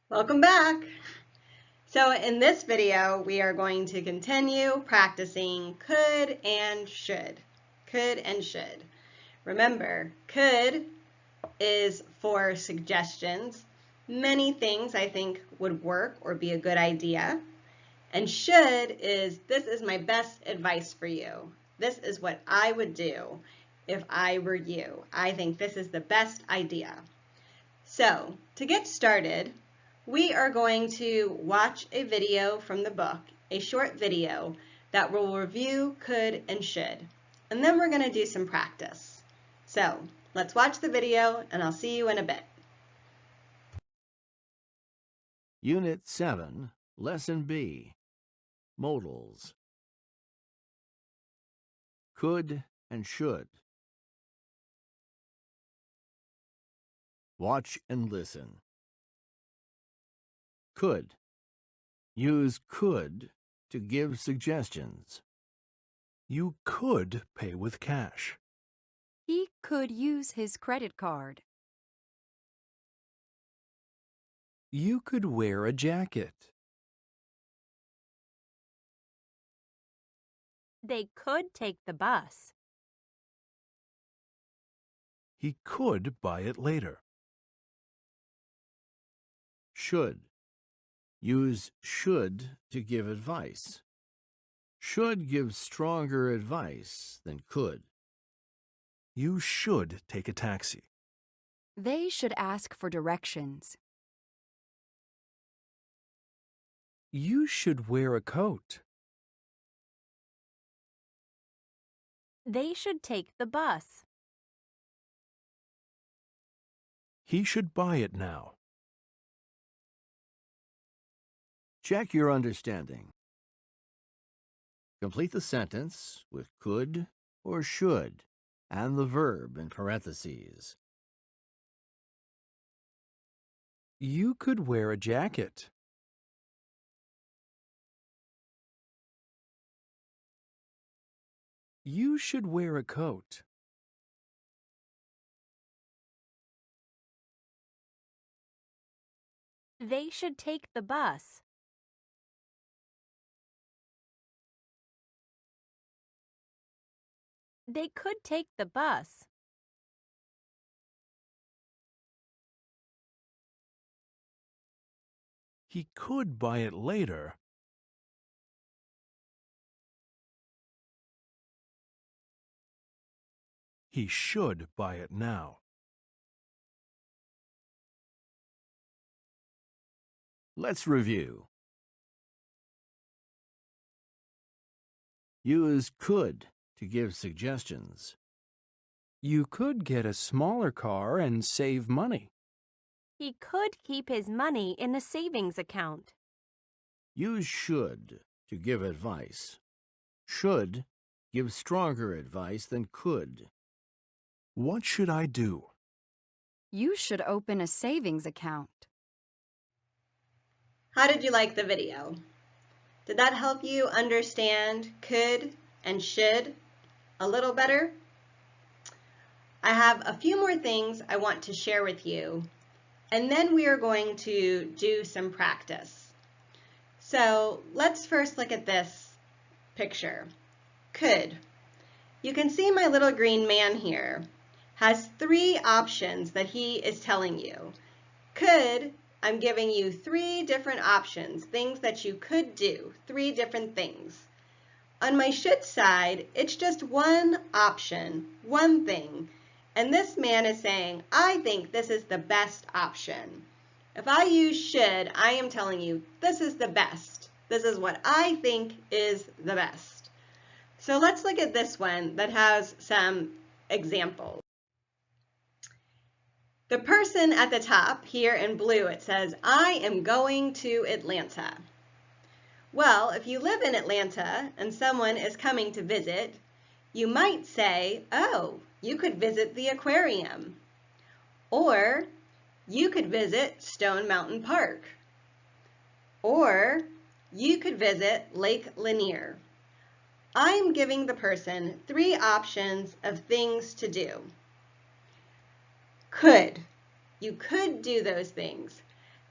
Welcome back. So in this video, we are going to continue practicing could and should. Could and should. Remember, could is for suggestions. Many things I think would work or be a good idea. And should is, this is my best advice for you. This is what I would do if I were you. I think this is the best idea. So to get started, we are going to watch a video from the book, a short video that will review could and should. And then we're going to do some practice. So let's watch the video and I'll see you in a bit. Unit 7, Lesson B, Modals. Could and should. Watch and listen. Could. Use could to give suggestions. You could pay with cash. He could use his credit card. You could wear a jacket. They could take the bus. He could buy it later. Should. Use should to give advice. Should give stronger advice than could. You should take a taxi. They should ask for directions. You should wear a coat. They should take the bus. He should buy it now. Check your understanding. Complete the sentence with could or should and the verb in parentheses. You could wear a jacket. You should wear a coat. They should take the bus. They could take the bus. He could buy it later. He should buy it now. Let's review. Use could to give suggestions. You could get a smaller car and save money. He could keep his money in a savings account. Use should to give advice. Should give stronger advice than could. What should I do? You should open a savings account. How did you like the video? Did that help you understand could and should a little better? I have a few more things I want to share with you, and then we are going to do some practice. So let's first look at this picture. Could. You can see my little green man here has three options that he is telling you. Could, I'm giving you three different options, things that you could do, three different things. On my should side, it's just one option, one thing. And this man is saying, I think this is the best option. If I use should, I am telling you, this is the best. This is what I think is the best. So let's look at this one that has some examples. The person at the top here in blue, it says, I am going to Atlanta. Well, if you live in Atlanta and someone is coming to visit, you might say, oh, you could visit the aquarium. Or you could visit Stone Mountain Park. Or you could visit Lake Lanier. I'm giving the person three options of things to do. Could. You could do those things.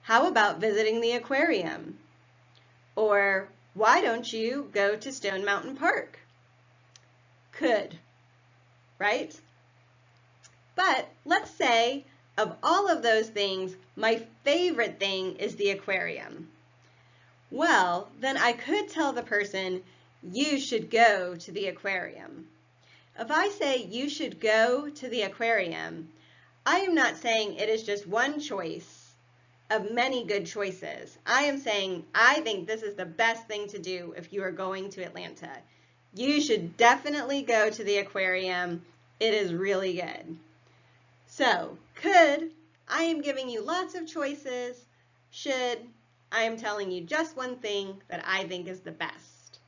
How about visiting the aquarium? Or why don't you go to Stone Mountain Park? Could, right? But let's say of all of those things, my favorite thing is the aquarium. Well, then I could tell the person, you should go to the aquarium. If I say you should go to the aquarium, I am not saying it is just one choice of many good choices. I am saying I think this is the best thing to do if you are going to Atlanta. You should definitely go to the aquarium. It is really good. So, could, I am giving you lots of choices. Should, I am telling you just one thing that I think is the best.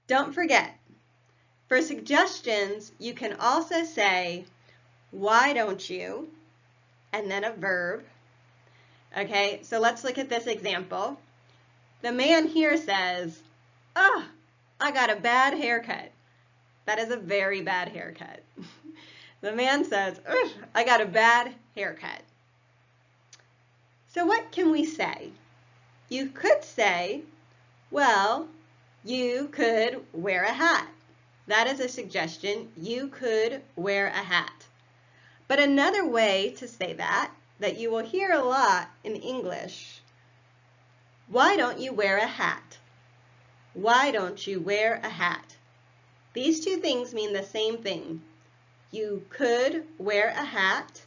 Don't forget, for suggestions, you can also say, why don't you, and then a verb. Okay, so let's look at this example. The man here says, oh, I got a bad haircut. That is a very bad haircut. The man says, I got a bad haircut. So what can we say? You could say, well, you could wear a hat. That is a suggestion. You could wear a hat. But another way to say that you will hear a lot in English, why don't you wear a hat? Why don't you wear a hat? These two things mean the same thing. You could wear a hat,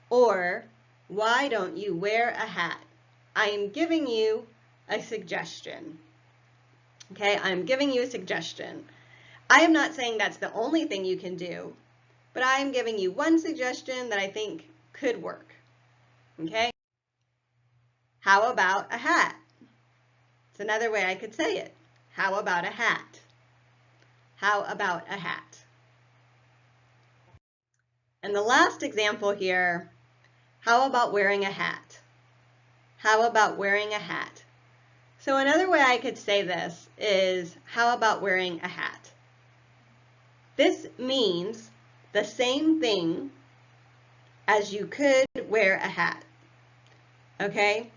or why don't you wear a hat? I am giving you a suggestion. Okay, I'm giving you a suggestion. I am not saying that's the only thing you can do, but I am giving you one suggestion that I think could work. Okay? How about a hat? It's another way I could say it. How about a hat? How about a hat? And the last example here, how about wearing a hat? How about wearing a hat? So another way I could say this is, how about wearing a hat? This means the same thing as you could wear a hat. Okay?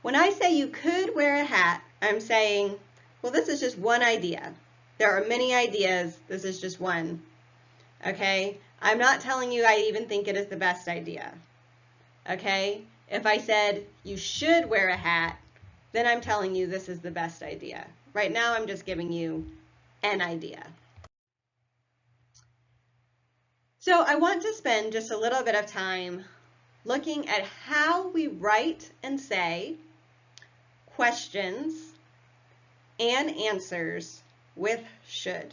When I say you could wear a hat, I'm saying, well, this is just one idea. There are many ideas. This is just one. Okay? I'm not telling you I even think it is the best idea. Okay? If I said you should wear a hat, then I'm telling you this is the best idea. Right now, I'm just giving you an idea. So I want to spend just a little bit of time looking at how we write and say questions and answers with should.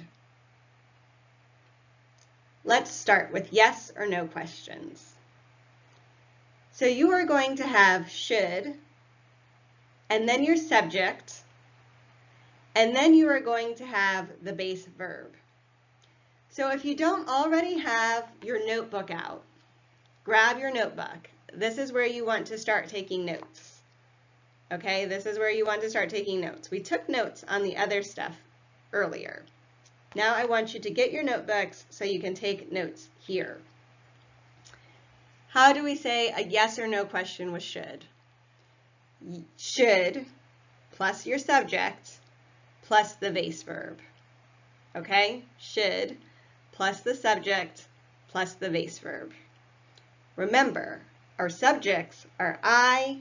Let's start with yes or no questions. So you are going to have should, and then your subject, and then you are going to have the base verb. So if you don't already have your notebook out, grab your notebook. This is where you want to start taking notes. Okay, this is where you want to start taking notes. We took notes on the other stuff earlier. Now I want you to get your notebooks so you can take notes here. How do we say a yes or no question with should? Should plus your subject plus the base verb. Okay, should plus the subject plus the base verb. Remember, our subjects are I,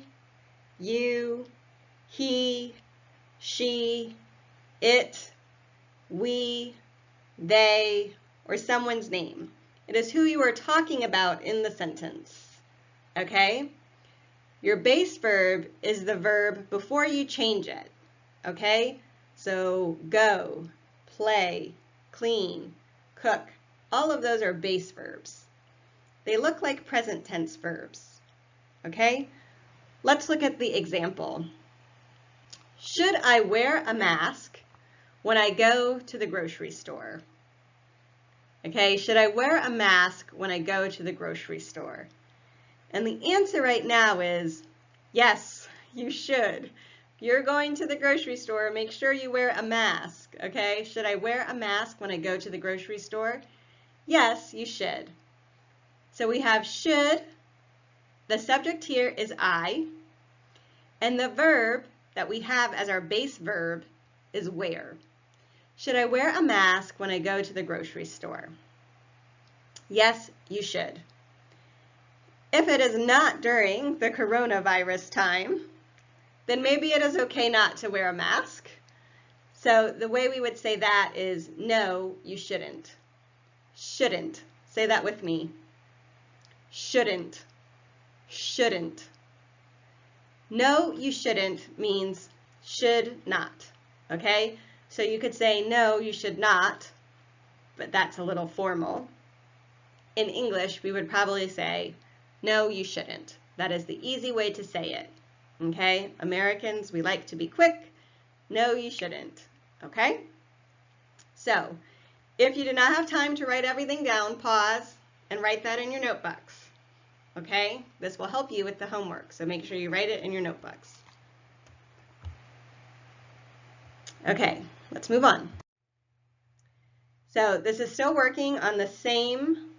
you, he, she, it, we, they, or someone's name. It is who you are talking about in the sentence. Okay? Your base verb is the verb before you change it. Okay? So go, play, clean, cook. All of those are base verbs. They look like present tense verbs. Okay? Let's look at the example. Should I wear a mask when I go to the grocery store? Okay, should I wear a mask when I go to the grocery store? And the answer right now is yes, you should. If you're going to the grocery store, make sure you wear a mask, okay? Should I wear a mask when I go to the grocery store? Yes, you should. So we have should The subject here is I, and the verb that we have as our base verb is wear. Should I wear a mask when I go to the grocery store? Yes, you should. If it is not during the coronavirus time, then maybe it is okay not to wear a mask. So the way we would say that is, no, you shouldn't. Shouldn't. Say that with me. Shouldn't. Shouldn't. No, you shouldn't means should not. Okay? So you could say, no, you should not, but that's a little formal. In English, we would probably say, no, you shouldn't. That is the easy way to say it. Okay? Americans, we like to be quick. No, you shouldn't. Okay? So, if you do not have time to write everything down, pause and write that in your notebooks. Okay? This will help you with the homework, so make sure you write it in your notebooks. Okay, let's move on. So this is still working on the same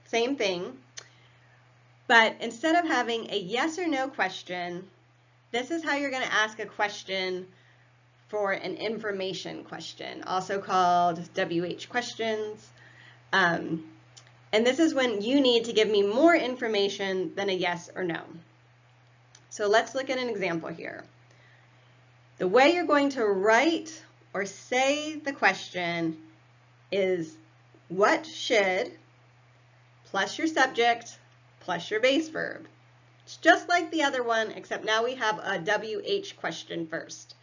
thing, but instead of having a yes or no question, this is how you're going to ask a question for an information question, also called WH questions. And this is when you need to give me more information than a yes or no. So let's look at an example here. The way you're going to write or say the question is what should plus your subject plus your base verb. It's just like the other one, except now we have a WH question first.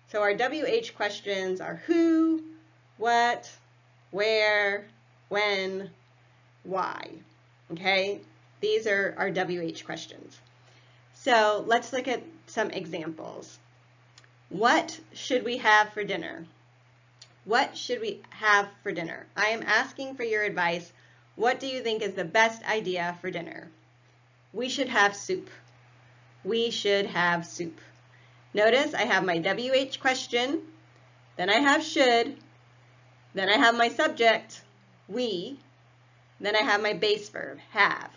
So our WH questions are who, what, where, when, why. Okay? These are our WH questions. So let's look at some examples. What should we have for dinner? What should we have for dinner? I am asking for your advice. What do you think is the best idea for dinner? We should have soup. We should have soup. Notice I have my WH question, then I have should, then I have my subject, we, then I have my base verb, have.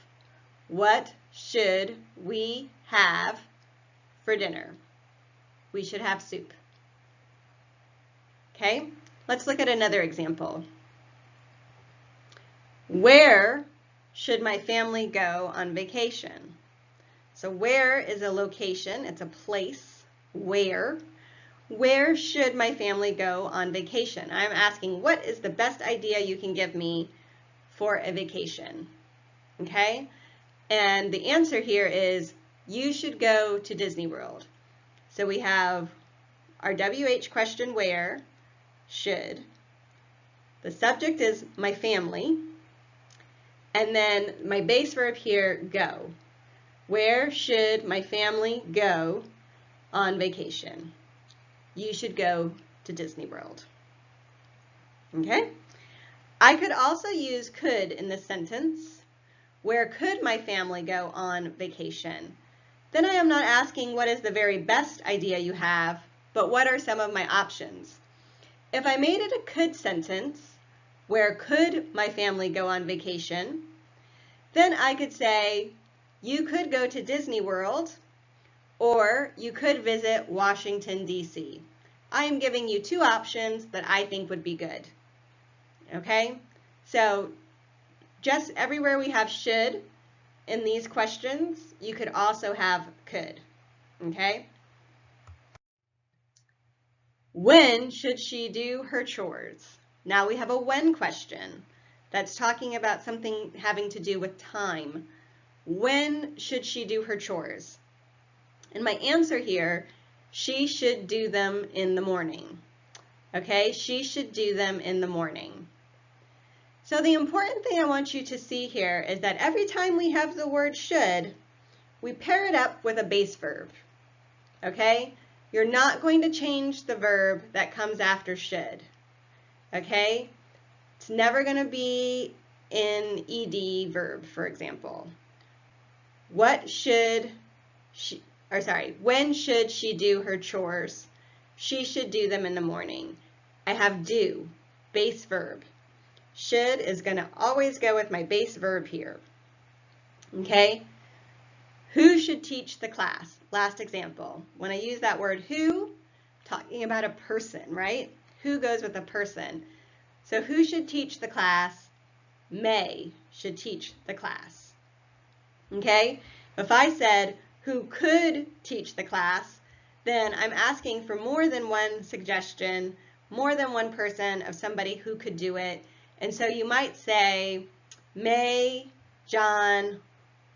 What should we have for dinner? We should have soup. Okay, let's look at another example. Where should my family go on vacation? So where is a location, it's a place. Where? Where should my family go on vacation? I'm asking what is the best idea you can give me for a vacation? Okay, and the answer here is you should go to Disney World. So we have our WH question, where, should. The subject is my family. And then my base verb here, go. Where should my family go on vacation? You should go to Disney World. Okay? I could also use could in this sentence. Where could my family go on vacation? Then I am not asking what is the very best idea you have, but what are some of my options? If I made it a could sentence, where could my family go on vacation? Then I could say, you could go to Disney World, or you could visit Washington, D.C. I am giving you two options that I think would be good. Okay? So just everywhere we have should in these questions, you could also have could. Okay? When should she do her chores? Now we have a when question that's talking about something having to do with time. When should she do her chores? And my answer here, she should do them in the morning. Okay, she should do them in the morning. So the important thing I want you to see here is that every time we have the word should, we pair it up with a base verb. Okay? You're not going to change the verb that comes after should. Okay? It's never going to be in ed verb, for example. When should she do her chores? She should do them in the morning. I have do, base verb. Should is going to always go with my base verb here. Okay? Who should teach the class? Last example. When I use that word who, talking about a person, right? Who goes with a person? So who should teach the class? May should teach the class. Okay? If I said who could teach the class, then I'm asking for more than one suggestion, more than one person of somebody who could do it. And so you might say May, John,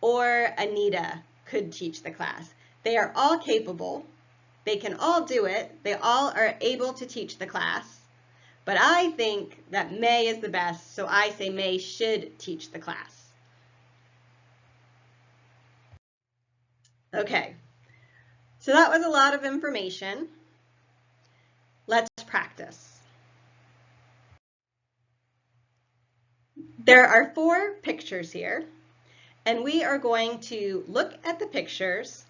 or Anita could teach the class. They are all capable. They can all do it. They all are able to teach the class. But I think that May is the best, so I say May should teach the class. Okay, so that was a lot of information. Let's practice. There are 4 pictures here, and we are going to look at the pictures,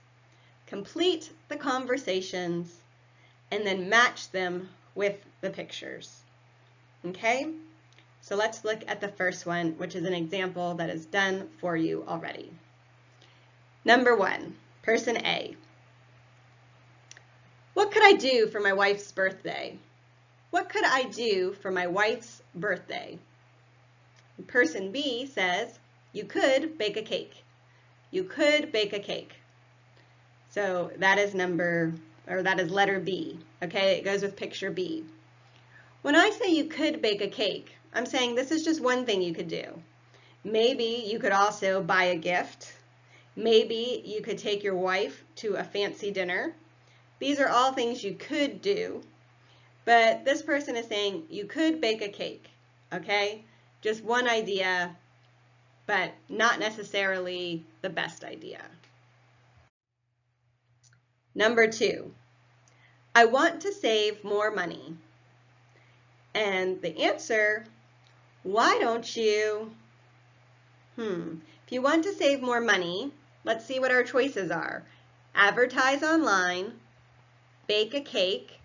complete the conversations, and then match them with the pictures. Okay, so let's look at the first one, which is an example that is done for you already. Number 1, person A. What could I do for my wife's birthday? What could I do for my wife's birthday? Person B says, you could bake a cake. You could bake a cake. So that is letter B. Okay, it goes with picture B. When I say you could bake a cake, I'm saying this is just one thing you could do. Maybe you could also buy a gift. Maybe you could take your wife to a fancy dinner. These are all things you could do, but this person is saying you could bake a cake, okay? Just one idea, but not necessarily the best idea. Number 2, I want to save more money. And the answer, why don't you? If you want to save more money, let's see what our choices are. Advertise online, bake a cake,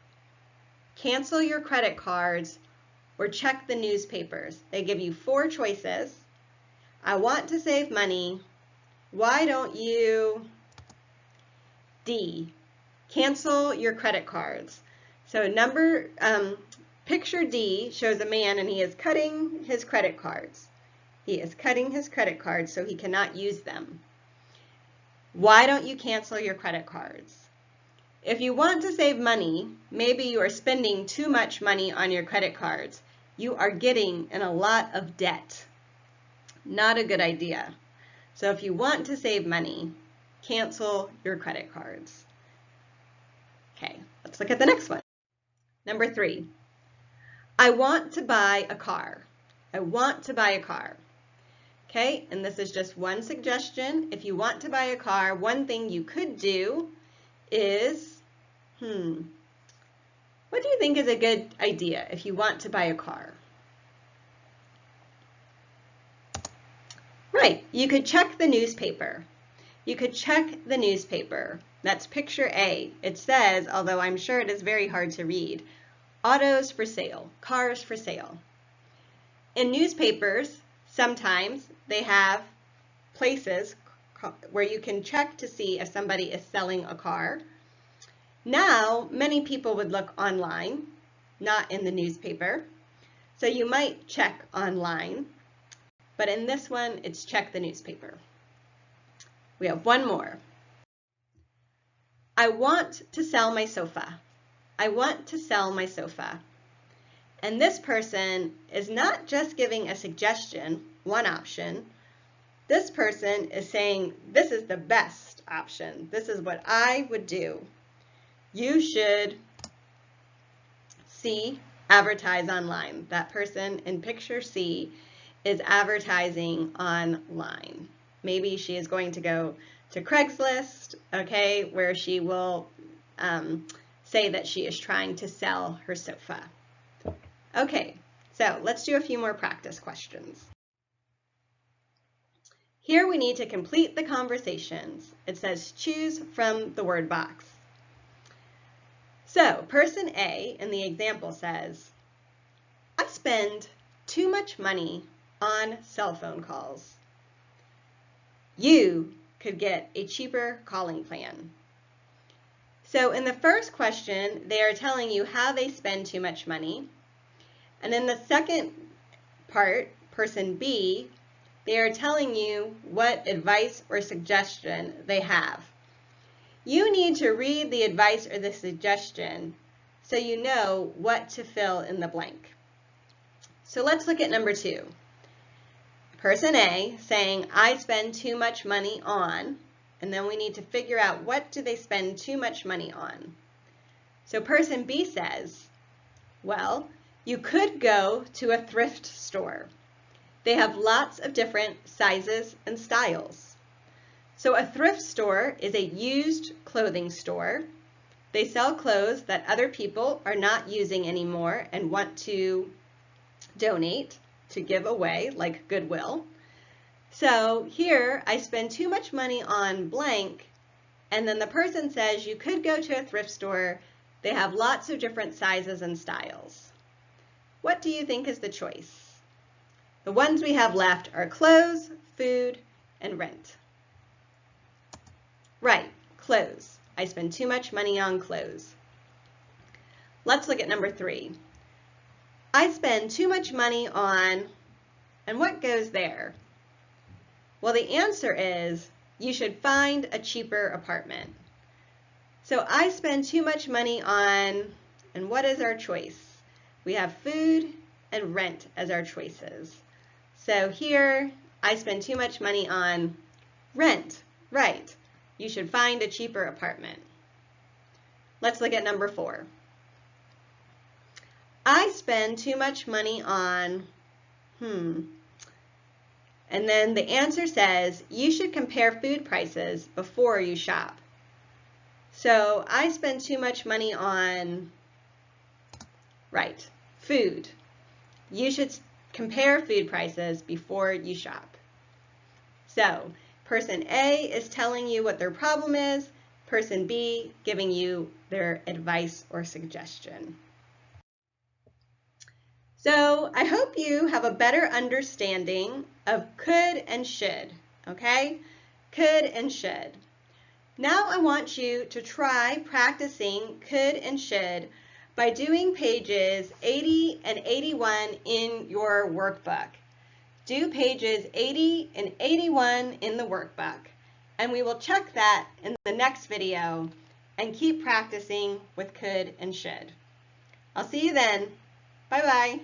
cancel your credit cards, or check the newspapers. They give you 4 choices. I want to save money. Why don't you? D, cancel your credit cards. So picture D shows a man and he is cutting his credit cards. He is cutting his credit cards so he cannot use them. Why don't you cancel your credit cards? If you want to save money, maybe you are spending too much money on your credit cards. You are getting in a lot of debt. Not a good idea. So if you want to save money, cancel your credit cards. Okay, let's look at the next one. Number 3, I want to buy a car. I want to buy a car. Okay, and this is just one suggestion. If you want to buy a car, one thing you could do is, what do you think is a good idea if you want to buy a car? Right, you could check the newspaper. You could check the newspaper. That's picture A. It says, although I'm sure it is very hard to read, autos for sale, cars for sale. In newspapers, sometimes they have places where you can check to see if somebody is selling a car. Now, many people would look online, not in the newspaper. So you might check online, but in this one, it's check the newspaper. We have one more. I want to sell my sofa. I want to sell my sofa. And this person is not just giving a suggestion, one option. This person is saying, this is the best option. This is what I would do. You should C, advertise online. That person in picture C is advertising online. Maybe she is going to go to Craigslist, okay, where she will say that she is trying to sell her sofa. Okay, so let's do a few more practice questions. Here we need to complete the conversations. It says choose from the word box. So person A in the example says, I spend too much money on cell phone calls. You could get a cheaper calling plan. So in the first question, they are telling you how they spend too much money. And in the second part, person B, they are telling you what advice or suggestion they have. You need to read the advice or the suggestion so you know what to fill in the blank. So let's look at number 2. Person A saying, I spend too much money on, and then we need to figure out what do they spend too much money on. So person B says, well, you could go to a thrift store. They have lots of different sizes and styles. So a thrift store is a used clothing store. They sell clothes that other people are not using anymore and want to donate, to give away, like Goodwill. So here I spend too much money on blank, and then the person says you could go to a thrift store. They have lots of different sizes and styles. What do you think is the choice? The ones we have left are clothes, food, and rent. Right, clothes. I spend too much money on clothes. Let's look at number 3. I spend too much money on, and what goes there? Well, the answer is you should find a cheaper apartment. So I spend too much money on, and what is our choice? We have food and rent as our choices. So here, I spend too much money on rent. Right. You should find a cheaper apartment. Let's look at number 4. I spend too much money on, and then the answer says you should compare food prices before you shop. So I spend too much money on, right, food. You should compare food prices before you shop. So person A is telling you what their problem is, person B giving you their advice or suggestion. So I hope you have a better understanding of could and should, okay? Could and should. Now I want you to try practicing could and should by doing pages 80 and 81 in your workbook. Do pages 80 and 81 in the workbook, and we will check that in the next video and keep practicing with could and should. I'll see you then. Bye-bye.